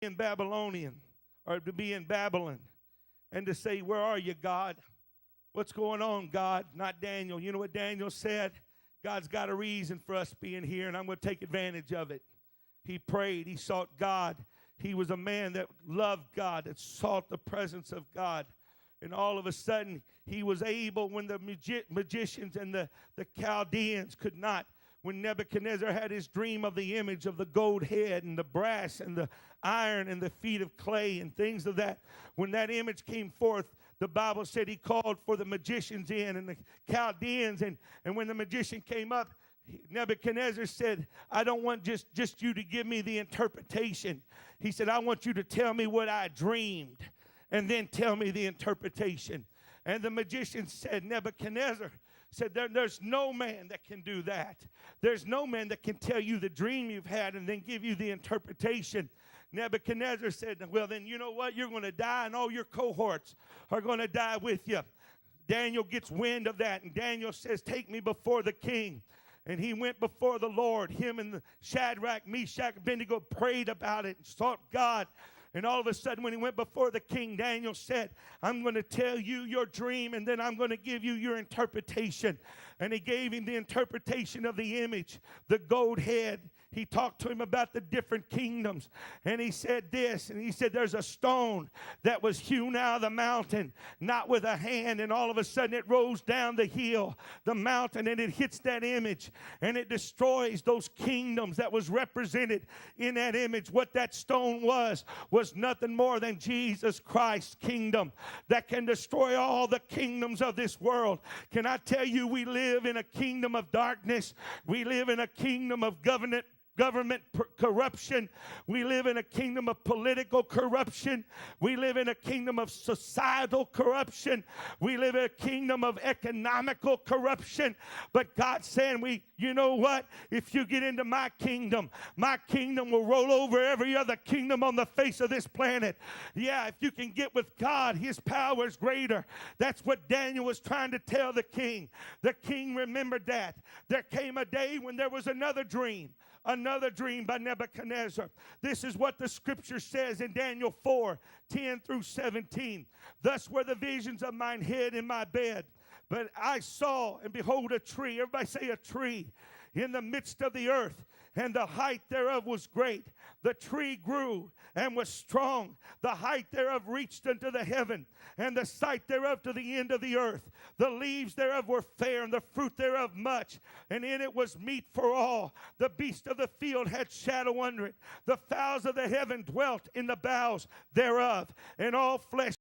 in Babylonian, or to be in Babylon, and to say, where are you, God? What's going on, God? Not Daniel. You know what Daniel said? God's got a reason for us being here, and I'm going to take advantage of it. He prayed. He sought God. He was a man that loved God, that sought the presence of God. And all of a sudden, he was able, when the magicians and the Chaldeans could not, when Nebuchadnezzar had his dream of the image of the gold head and the brass and the iron and the feet of clay and things of that, when that image came forth, the Bible said he called for the magicians in and the Chaldeans. And when the magician came up, Nebuchadnezzar said, I don't want just you to give me the interpretation. He said, I want you to tell me what I dreamed and then tell me the interpretation. And the magician said, Nebuchadnezzar said, there's no man that can do that. There's no man that can tell you the dream you've had and then give you the interpretation. Nebuchadnezzar said, well, then you know what? You're going to die, and all your cohorts are going to die with you. Daniel gets wind of that, and Daniel says, take me before the king. And he went before the Lord. Him and the Shadrach, Meshach, Abednego prayed about it and sought God. And all of a sudden, when he went before the king, Daniel said, I'm going to tell you your dream, and then I'm going to give you your interpretation. And he gave him the interpretation of the image, the gold head. He talked to him about the different kingdoms. And he said this, and he said, there's a stone that was hewn out of the mountain, not with a hand. And all of a sudden, it rolls down the hill, the mountain, and it hits that image. And it destroys those kingdoms that was represented in that image. What that stone was nothing more than Jesus Christ's kingdom that can destroy all the kingdoms of this world. Can I tell you, we live in a kingdom of darkness. We live in a kingdom of government corruption. We live in a kingdom of political corruption. We live in a kingdom of societal corruption. We live in a kingdom of economical corruption. But God's saying, you know what? If you get into my kingdom will roll over every other kingdom on the face of this planet. Yeah, if you can get with God, his power is greater. That's what Daniel was trying to tell the king. The king remembered that. There came a day when there was another dream by Nebuchadnezzar. This is what the scripture says in Daniel 4:10 through 17. Thus were the visions of mine head in my bed. But I saw, and behold, a tree. Everybody say a tree. In the midst of the earth, and the height thereof was great. The tree grew and was strong. The height thereof reached unto the heaven, and the sight thereof to the end of the earth. The leaves thereof were fair, and the fruit thereof much, and in it was meat for all. The beasts of the field had shadow under it. The fowls of the heaven dwelt in the boughs thereof, and all flesh